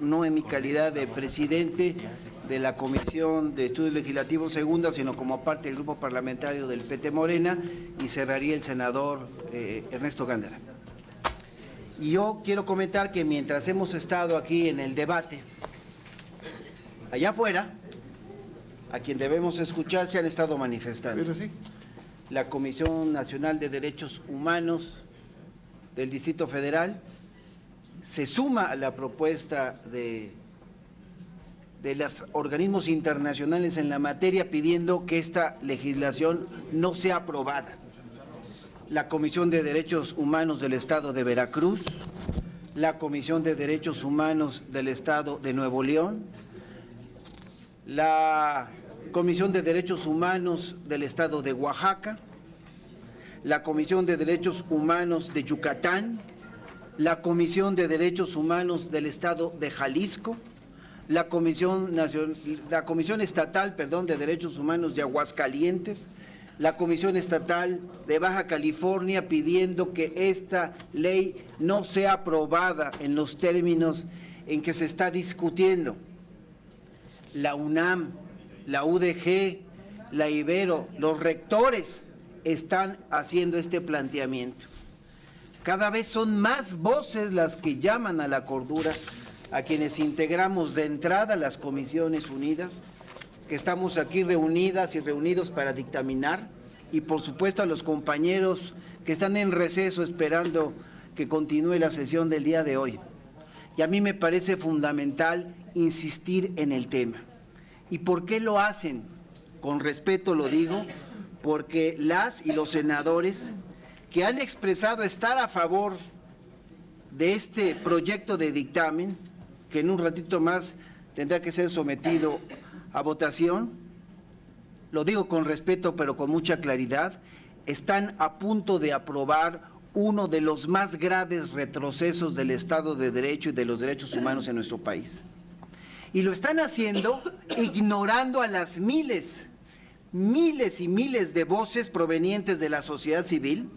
no en mi calidad de presidente de la Comisión de Estudios Legislativos Segunda, sino como parte del grupo parlamentario del PT Morena, y cerraría el senador Ernesto Gándara. Y yo quiero comentar que mientras hemos estado aquí en el debate, allá afuera, a quien debemos escuchar se han estado manifestando. Pero sí. La Comisión Nacional de Derechos Humanos del Distrito Federal se suma a la propuesta de los organismos internacionales en la materia pidiendo que esta legislación no sea aprobada. La Comisión de Derechos Humanos del Estado de Veracruz, la Comisión de Derechos Humanos del Estado de Nuevo León, la Comisión de Derechos Humanos del Estado de Oaxaca, la Comisión de Derechos Humanos de Yucatán, la Comisión de Derechos Humanos del Estado de Jalisco, la Comisión Estatal de Derechos Humanos de Aguascalientes, la Comisión Estatal de Baja California, pidiendo que esta ley no sea aprobada en los términos en que se está discutiendo. La UNAM, la UDG, la Ibero, los rectores están haciendo este planteamiento. Cada vez son más voces las que llaman a la cordura a quienes integramos de entrada las Comisiones Unidas, que estamos aquí reunidas y reunidos para dictaminar, y por supuesto a los compañeros que están en receso esperando que continúe la sesión del día de hoy. Y a mí me parece fundamental insistir en el tema. ¿Y por qué lo hacen? Con respeto lo digo, porque las y los senadores que han expresado estar a favor de este proyecto de dictamen, que en un ratito más tendrá que ser sometido a votación, lo digo con respeto pero con mucha claridad, están a punto de aprobar uno de los más graves retrocesos del Estado de Derecho y de los derechos humanos en nuestro país. Y lo están haciendo ignorando a las miles y miles de voces provenientes de la sociedad civil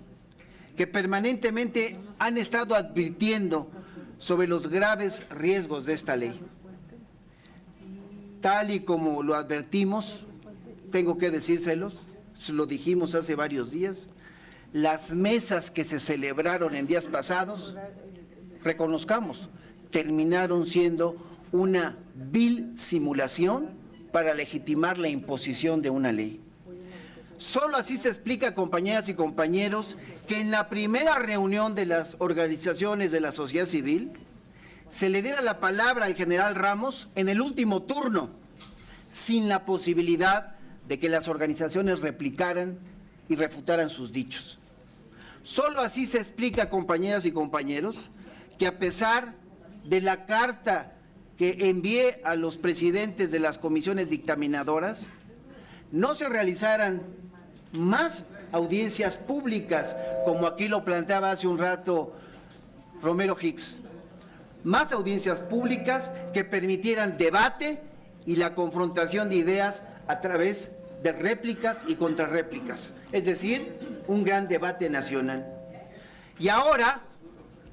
que permanentemente han estado advirtiendo sobre los graves riesgos de esta ley. Tal y como lo advertimos, tengo que decírselos, lo dijimos hace varios días, las mesas que se celebraron en días pasados, reconozcamos, terminaron siendo una vil simulación para legitimar la imposición de una ley. Solo así se explica, compañeras y compañeros, que en la primera reunión de las organizaciones de la sociedad civil se le diera la palabra al general Ramos en el último turno, sin la posibilidad de que las organizaciones replicaran y refutaran sus dichos. Solo así se explica, compañeras y compañeros, que a pesar de la carta que envié a los presidentes de las comisiones dictaminadoras, no se realizaran más audiencias públicas, como aquí lo planteaba hace un rato Romero Hicks, más audiencias públicas que permitieran debate y la confrontación de ideas a través de réplicas y contrarréplicas, es decir, un gran debate nacional. Y ahora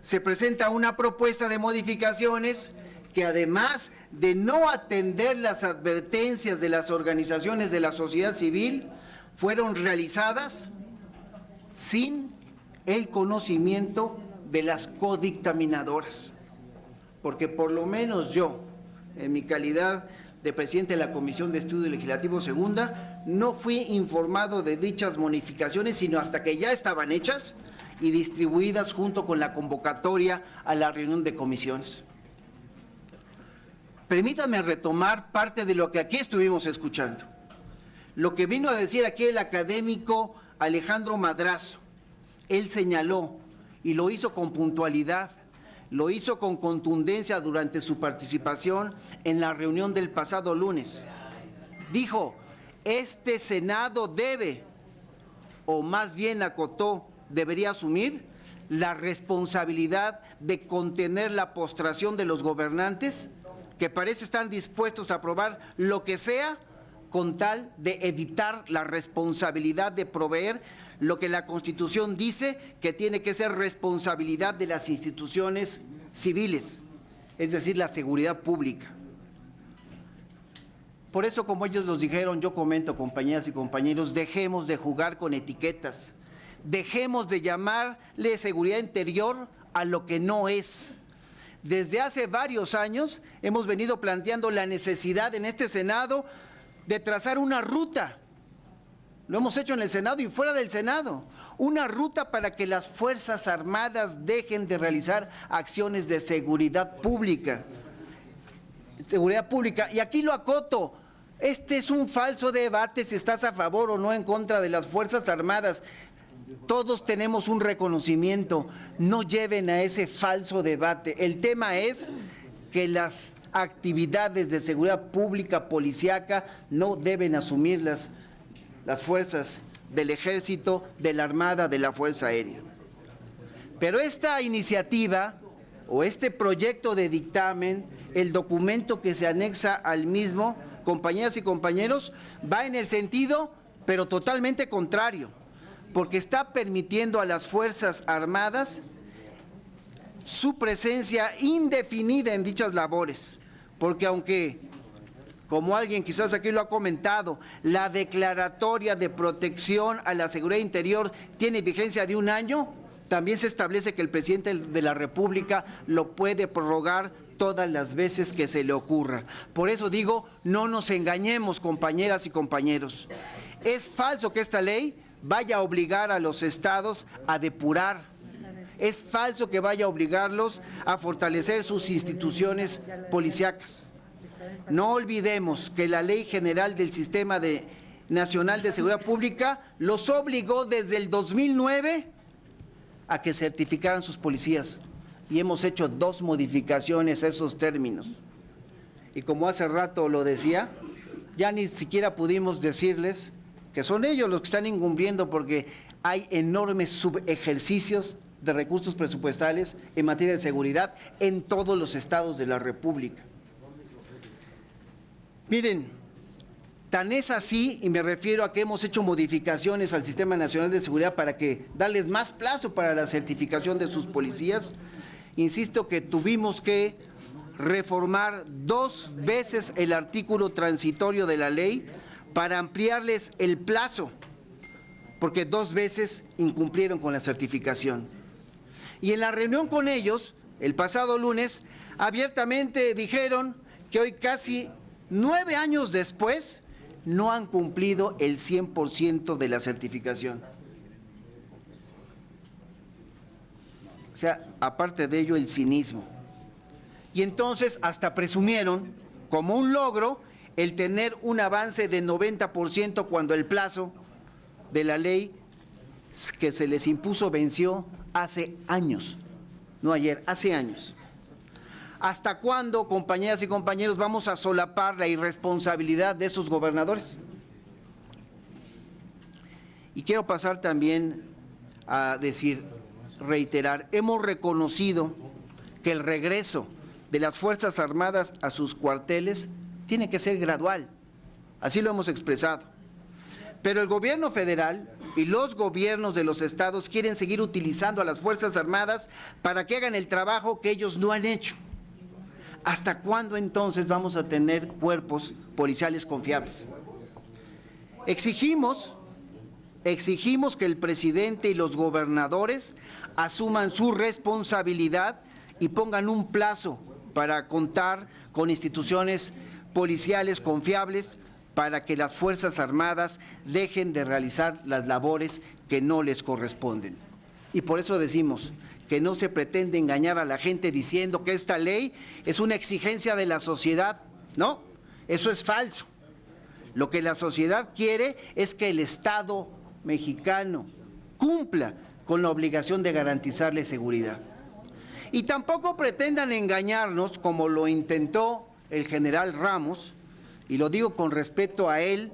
se presenta una propuesta de modificaciones que, además de no atender las advertencias de las organizaciones de la sociedad civil, fueron realizadas sin el conocimiento de las codictaminadoras. Porque por lo menos yo, en mi calidad de presidente de la Comisión de Estudios Legislativos Segunda, no fui informado de dichas modificaciones, sino hasta que ya estaban hechas y distribuidas junto con la convocatoria a la reunión de comisiones. Permítanme retomar parte de lo que aquí estuvimos escuchando. Lo que vino a decir aquí el académico Alejandro Madrazo. Él señaló, y lo hizo con puntualidad, lo hizo con contundencia durante su participación en la reunión del pasado lunes. Dijo, este Senado debe, o más bien acotó, debería asumir la responsabilidad de contener la postración de los gobernantes que parece están dispuestos a aprobar lo que sea con tal de evitar la responsabilidad de proveer lo que la Constitución dice que tiene que ser responsabilidad de las instituciones civiles. es decir, la seguridad pública. Por eso, como ellos los dijeron, yo comento, compañeras y compañeros, dejemos de jugar con etiquetas, dejemos de llamarle seguridad interior a lo que no es. Desde hace varios años hemos venido planteando la necesidad en este Senado de trazar una ruta. Lo hemos hecho en el Senado y fuera del Senado. Una ruta para que las Fuerzas Armadas dejen de realizar acciones de seguridad pública. Y aquí lo acoto. Este es un falso debate si estás a favor o no en contra de las Fuerzas Armadas. Todos tenemos un reconocimiento. No lleven a ese falso debate. El tema es que las actividades de seguridad pública policíaca no deben asumir las fuerzas del Ejército, de la Armada, de la Fuerza Aérea. Pero esta iniciativa o este proyecto de dictamen, el documento que se anexa al mismo, compañeras y compañeros, va en el sentido, pero totalmente contrario, porque está permitiendo a las Fuerzas Armadas su presencia indefinida en dichas labores, porque aunque, como alguien quizás aquí lo ha comentado, la declaratoria de protección a la seguridad interior tiene vigencia de 1 año, también se establece que el presidente de la República lo puede prorrogar todas las veces que se le ocurra. Por eso digo, no nos engañemos, compañeras y compañeros. Es falso que esta ley vaya a obligar a los estados a depurar. Es falso que vaya a obligarlos a fortalecer sus instituciones policíacas. No olvidemos que la Ley General del Sistema Nacional de Seguridad Pública los obligó desde el 2009 a que certificaran sus policías. Y hemos hecho 2 modificaciones a esos términos. Y como hace rato lo decía, ya ni siquiera pudimos decirles que son ellos los que están incumpliendo porque hay enormes subejercicios de recursos presupuestales en materia de seguridad en todos los estados de la República. Miren, tan es así, y me refiero a que hemos hecho modificaciones al Sistema Nacional de Seguridad para que darles más plazo para la certificación de sus policías. Insisto que tuvimos que reformar 2 veces el artículo transitorio de la ley para ampliarles el plazo, porque 2 veces incumplieron con la certificación. Y en la reunión con ellos, el pasado lunes, abiertamente dijeron que hoy, casi 9 años después, no han cumplido el 100% de la certificación. O sea, aparte de ello, el cinismo. Y entonces hasta presumieron como un logro el tener un avance de 90% cuando el plazo de la ley que se les impuso venció hace años, no ayer, hace años. ¿Hasta cuándo, compañeras y compañeros, vamos a solapar la irresponsabilidad de esos gobernadores? Y quiero pasar también a decir, reiterar, hemos reconocido que el regreso de las Fuerzas Armadas a sus cuarteles tiene que ser gradual, así lo hemos expresado. Pero el gobierno federal y los gobiernos de los estados quieren seguir utilizando a las Fuerzas Armadas para que hagan el trabajo que ellos no han hecho. ¿Hasta cuándo entonces vamos a tener cuerpos policiales confiables? Exigimos que el presidente y los gobernadores asuman su responsabilidad y pongan un plazo para contar con instituciones policiales confiables para que las Fuerzas Armadas dejen de realizar las labores que no les corresponden. Y por eso decimos que no se pretende engañar a la gente diciendo que esta ley es una exigencia de la sociedad. No, eso es falso. Lo que la sociedad quiere es que el Estado mexicano cumpla con la obligación de garantizarle seguridad. Y tampoco pretendan engañarnos como lo intentó el general Ramos, y lo digo con respeto a él,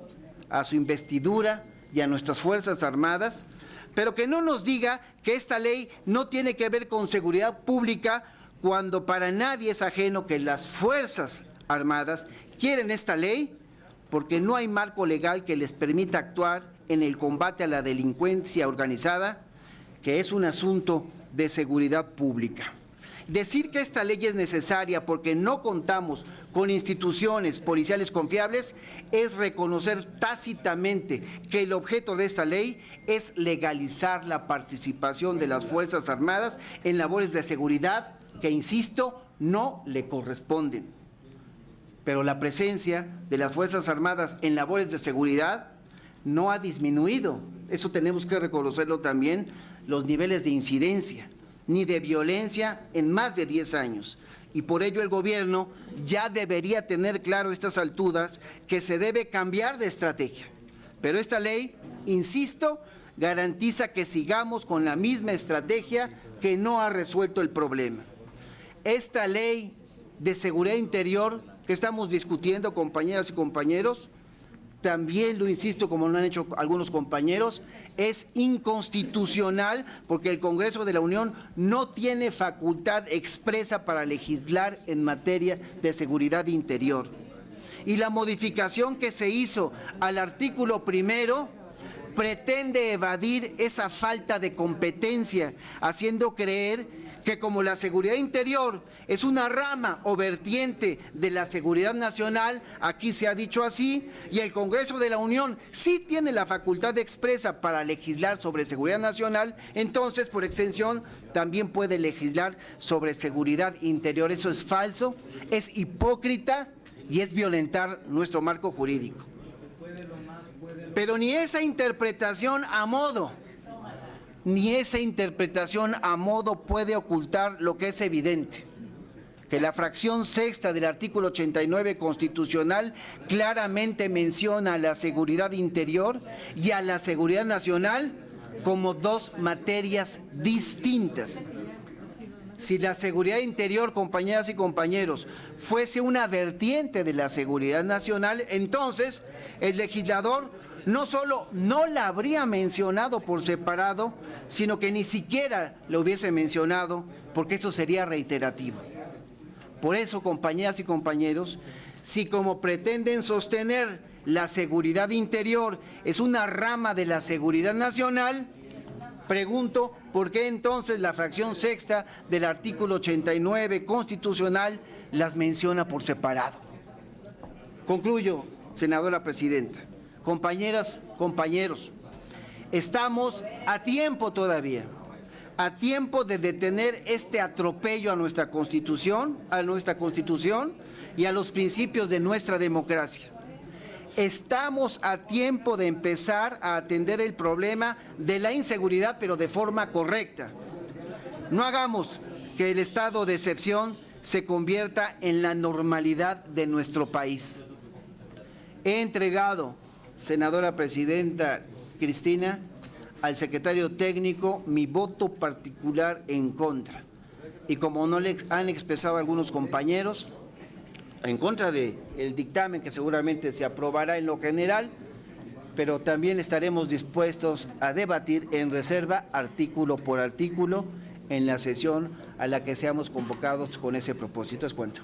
a su investidura y a nuestras Fuerzas Armadas, pero que no nos diga que esta ley no tiene que ver con seguridad pública cuando para nadie es ajeno que las Fuerzas Armadas quieren esta ley porque no hay marco legal que les permita actuar en el combate a la delincuencia organizada, que es un asunto de seguridad pública. Decir que esta ley es necesaria porque no contamos con instituciones policiales confiables es reconocer tácitamente que el objeto de esta ley es legalizar la participación de las Fuerzas Armadas en labores de seguridad que, insisto, no le corresponden. Pero la presencia de las Fuerzas Armadas en labores de seguridad no ha disminuido. Eso tenemos que reconocerlo también, los niveles de incidencia ni de violencia en más de 10 años. Y por ello el gobierno ya debería tener claro a estas alturas que se debe cambiar de estrategia. Pero esta ley, insisto, garantiza que sigamos con la misma estrategia que no ha resuelto el problema. Esta ley de seguridad interior que estamos discutiendo, compañeras y compañeros, también lo insisto, como lo han hecho algunos compañeros, es inconstitucional porque el Congreso de la Unión no tiene facultad expresa para legislar en materia de seguridad interior. Y la modificación que se hizo al artículo 1 pretende evadir esa falta de competencia, haciendo creer que como la seguridad interior es una rama o vertiente de la seguridad nacional, aquí se ha dicho así, y el Congreso de la Unión sí tiene la facultad expresa para legislar sobre seguridad nacional, entonces por extensión también puede legislar sobre seguridad interior. Eso es falso, es hipócrita y es violentar nuestro marco jurídico. Pero ni esa interpretación a modo puede ocultar lo que es evidente, que la fracción sexta del artículo 89 constitucional claramente menciona a la seguridad interior y a la seguridad nacional como dos materias distintas. Si la seguridad interior, compañeras y compañeros, fuese una vertiente de la seguridad nacional, entonces el legislador no solo no la habría mencionado por separado, sino que ni siquiera lo hubiese mencionado, porque eso sería reiterativo. Por eso, compañeras y compañeros, si como pretenden sostener la seguridad interior es una rama de la seguridad nacional, pregunto por qué entonces la fracción sexta del artículo 89 constitucional las menciona por separado. Concluyo, senadora presidenta. Compañeras, compañeros, estamos a tiempo todavía, a tiempo de detener este atropello a nuestra Constitución y a los principios de nuestra democracia. Estamos a tiempo de empezar a atender el problema de la inseguridad, pero de forma correcta. No hagamos que el estado de excepción se convierta en la normalidad de nuestro país. He entregado, senadora presidenta Cristina, al secretario técnico mi voto particular en contra. Y como no le han expresado algunos compañeros, en contra del dictamen que seguramente se aprobará en lo general, pero también estaremos dispuestos a debatir en reserva artículo por artículo en la sesión a la que seamos convocados con ese propósito. Es cuanto.